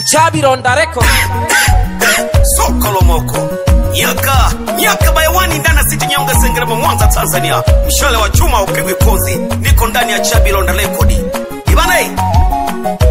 Chabironda Record. Sokolomoko Nyaka bayawani ndana City Nyonga Sengerema Mwanza Tanzania. Mshale wa chuma upigwe kozi. Niko ndani ya Chabironda Record. Ibanai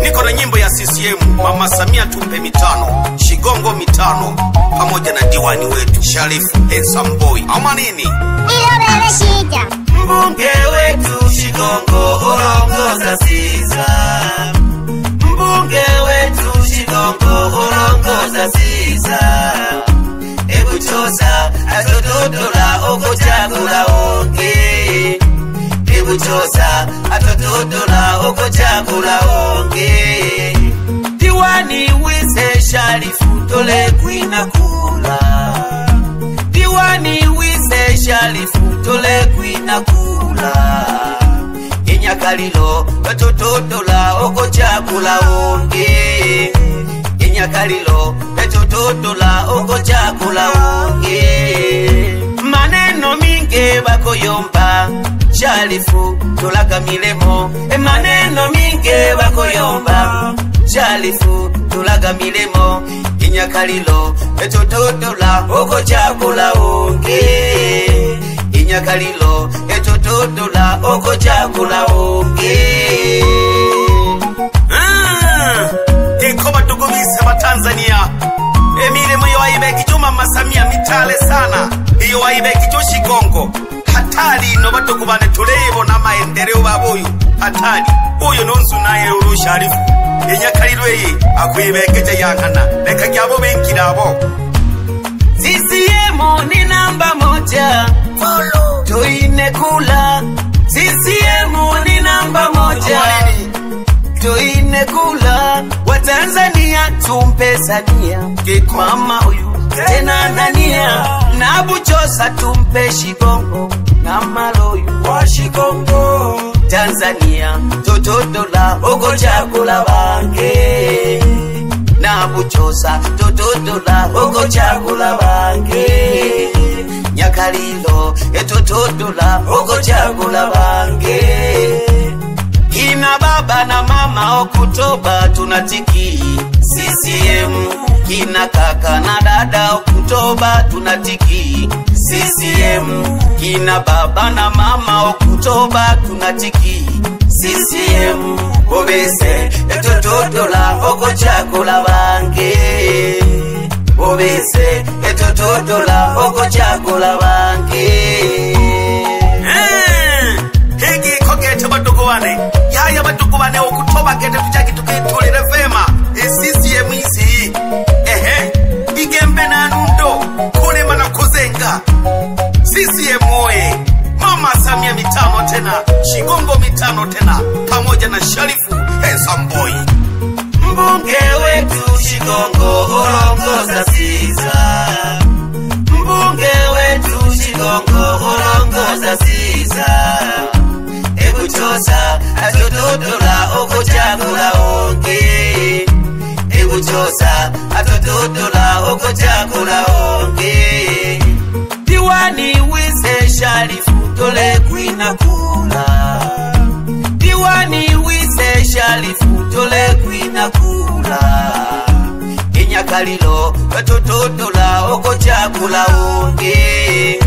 niko na nyimbo ya CCM Mama Samia tumpe mitano, Shigongo mitano, pamoja na diwani wetu Sharifu Boy. Ama nini? Ilobele shida. Mbunge wetu Shigongo urongoza siza. Mbunge wetu Shigongo urongoza siza. Ebu chosa atototola okochagula onge. Ebu chosa atototola okochagula onge. Diwani wise Sharifu tole kwina kula. Diwani wise Sharifu tole kwina kula. Inyakalilo atototola okochagula onge. Inyakalilo atototola okochagula onge. Maneno minge bakoyomba Sharifu tulaga milemo. Maneno minge bakoyomba Sharifu tulaga milemo. Inyakalilo etototola okochagula onge. Inyakalilo etototola okochagula onge. Ikoba tugumise wa Tanzania. Milemo yo waibe kijuma Masamia mitale sana. Iyo waibe kijoshi Gongo. Hatari no batukubane tulebo na maendeleo baboyu. Hatari uyo nonzu naye uru Sharifu. Inyakalilo ye akwibekeje yankana. Leka kyabo benkirabo. CCM ni namba moja. Follow. Toine kula. CCM ni namba moja. Toine kula. Wa Tanzania tumpe Samia. Mama huyu tena nania. Na Buchosa tumpe Shigongo. Na Maloyu wa Shigongo. Tanzania tototola okochagula bange. Na Buchosa tototola okochagula bange. Nyakalilo etototola okochagula bange. Kina baba na mama Okutoba tunatiki CCM. Kina kaka na dada Okutoba tunatiki CCM. Kina baba na mama Okutoba tunatiki CCM. Obese etototola okochagula bange. Obese etototola okochagula bange. Hegi kogete badukuwane. Yaya badukuwane Okutoba kete tujaki tukitulire vema. CCM isi. Igembe na nundo kulema na kuzenga. CCM oye. Mama Samia mitano tena, Shigongo mitano tena, pamoja na Sharifu Boy. Mbunge wetu Shigongo urongoza siza. Mbunge wetu Shigongo urongoza siza. Ebu chosa atototola okochagula onge. Ebu chosa atototola okochagula onge. Diwani wise Sharifu tole kwina kula. Diwani wise Sharifu tole kwina kula. Inyakalilo etototola okochagula onge.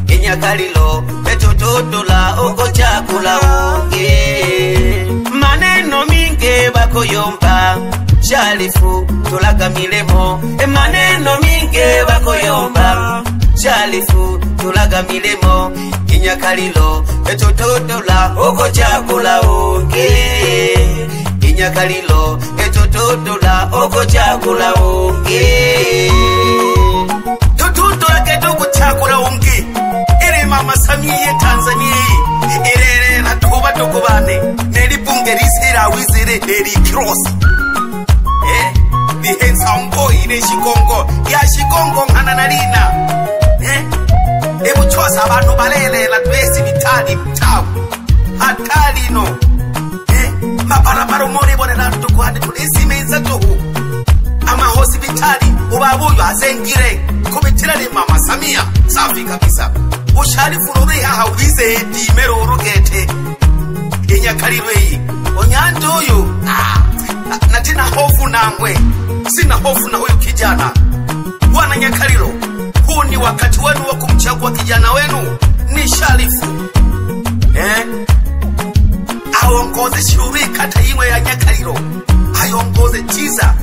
Inyakalilo etototola okochagula onge. Maneno minge bakoyomba Sharifu tulaga milemo. Maneno minge bakoyomba Sharifu tulaga milemo. Inyakalilo etototola okochagula onge. Inyakalilo etototola okochagula onge. Tototola keto kuchagula onge. Ere Mama Samia Tanzania. Ere na kuba tokubane. Neri bunge risira wizire eri cross. Ni Boy ne Shigongo. Ya Shigongo ngananarina. Ebu chosa abantu balele la twesi vitali mtawu. Hatali no. Mabarabara umone bone na tukuhande tulisi meza tuhu. Ama hospitali ubabuyo azengire. Kumitira ni Mama Samia. Safi kabisa. Usharifu nuri hawize di mero urugete. Inyakalilo yi. Onyanto yo. Natina hofu nangwe sina hofu na huyu kijana. Bwana Nyakalilo, huu ni wakati wenu wa kumchagua kijana wenu ni Sharifu. Aongoze shuri kata imwe ya Nyakalilo, aiongoze Chiza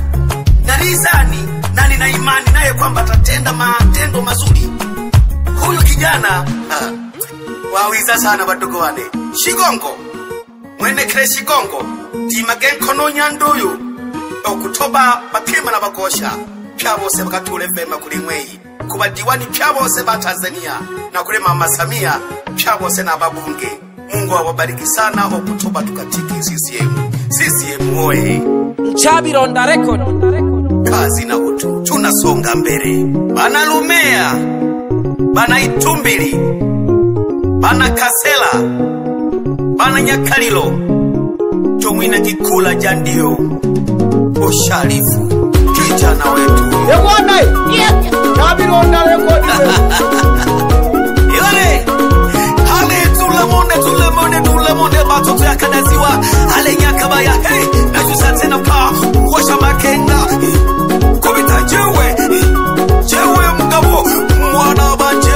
na Rizani, na nina imani naye kwamba atatenda matendo mazuri. Huyu kijana wawiza sana badogo wane. Shigongo mwene kre Shigongo dimagenko no nyanduyu okutoba bakema na bakosha pyabose bakatule fema kuri mweyi kuba diwani pyabose ba Tanzania na kule Mama Samia pyabose na babunge. Mungu awabariki sana okutoba tukatiki CCM oye. Chabironda record Kazi na utu tunasonga mbele. Bana Lumea, bana Itumbili, bana Kasela, bana Nyakalilo, tumwina kikula jandio Sharifu kijana wetu. Ewana Chabironda record Yale hale tulemone batoto ya kadaziwa hale Nyakabaya. Hey, na tusate na pa washa makenga kubita jewe mgabo mwana banje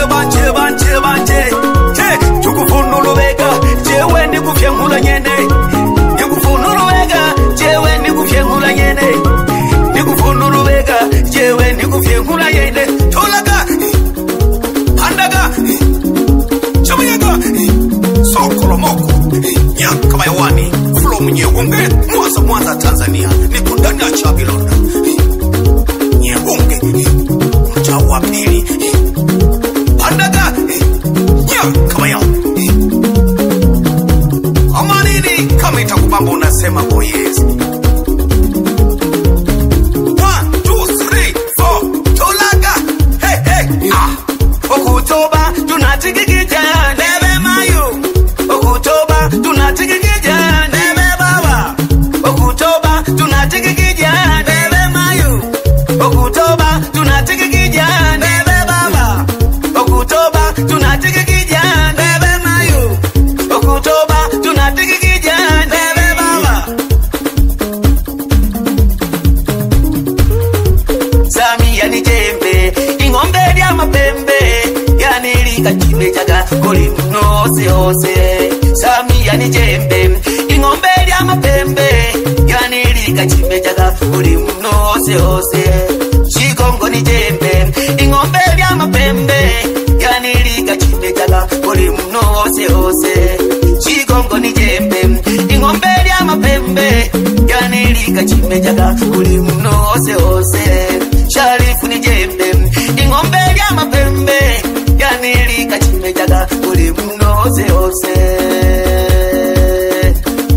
tukufunulu vega jewe ni kufyengula nyene nikufunulu vega jewe ni kufyengula nyene nikufunulu vega jewe ni kufyengula nyene tolaga pandaga chamuyaga sokolomoko Nyakabaya wani from Nyehunge Mwanza Tanzania niko ndani ya Chabironda Nyehunge mtaa wa pili pandaga Nyakabaya amanini kama itakubamba unasema oh yes. 1 2 3 4 tolaga hey okutoba tunatigigija bebe mayu okutoba tunatigigija bebe baba okutoba tunatigigija bebe mayu okutoba tunatigigija bebe baba okutoba tunatigigija bebe mayu okutoba tunatigigija bebe baba. Samia ni jembe ingombe ya mapembe yanilika chimejaga kuli mnose ose. Samia ni jembe ingombe ya mapembe yanilika chimejaga kuli mnose ose. Shigongo ni jembe ingombe ya mapembe yanilika chimejaga kuli mnose ose. Shigongo ni jembe ingombe ya mapembe yanilika chimejaga kuli mnose ose. Sharifu ni jembe ingombe ya mapembe yanilika chimejaga kuli mnose ose.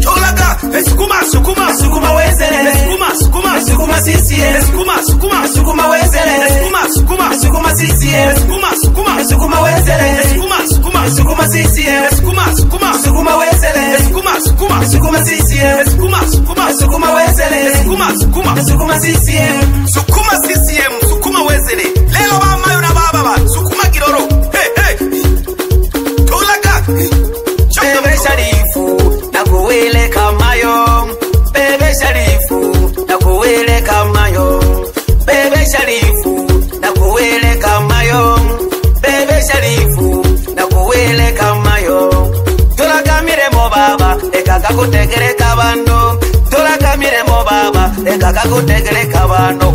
Tolaga sukuma wezele sukuma CCM sukuma wezele sukuma CCM sukuma wezele sukuma CCM sukuma wezele sukuma CCM sukuma wezele sukuma CCM sukuma wezele lelo mama yona baba sukuma kiroro hey tolaga bebe Sharifu nakuwele kamayo bebe Sharifu nakuwele kamayo bebe Sharifu nakuwele kamayo bebe Sharifu nakuwele kamayo. Tolaga miremo baba ekaka kutegereka bando tolaga miremo baba ekaka kutegereka bando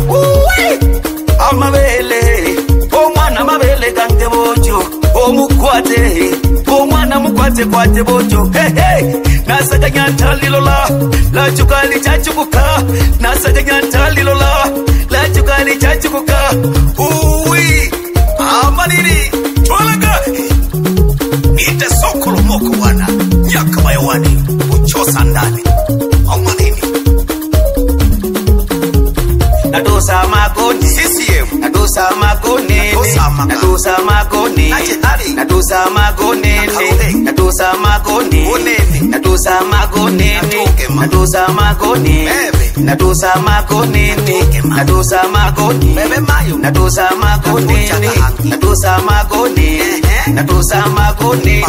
amabele omwana mabele kange bojo omukwate omwana mukwate kwate bojo hey nasaganya ntalilola la chukali chachukuka nasaganya ntalilola la chukali chachukuka uwi amanini tolaga ite sokolomoko bwana Nyakabaya wani uchosa ndani amanini nadosa magoni CCM nadosa magoni nadosa magoni nadosa magoni nadosa magoni nadosa magoni nadosa magoni nadosa magoni nadosa magoni bebe mayo nadosa magoni nadosa magoni nadosa magoni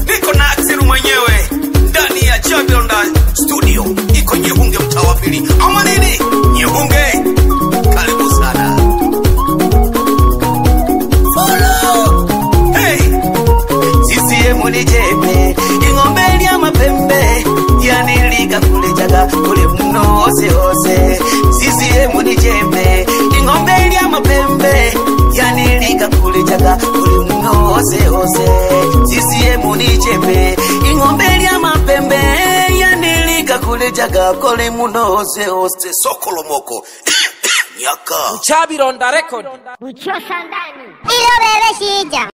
niko na Axiru mwenyewe ndani ya Chabironda studio iko Nyehunge muni jembe ingombe lya mapembe yanilika kulejaga kule muno ose ose CCM ni jembe ingombe lya mapembe yanilika kulejaga kule muno ose ose CCM ni jembe ingombe lya mapembe yanilika kulejaga kule muno ose ose sokolomoko nyaka Chabironda record. Muchosa ndani. Iyo bebe shija.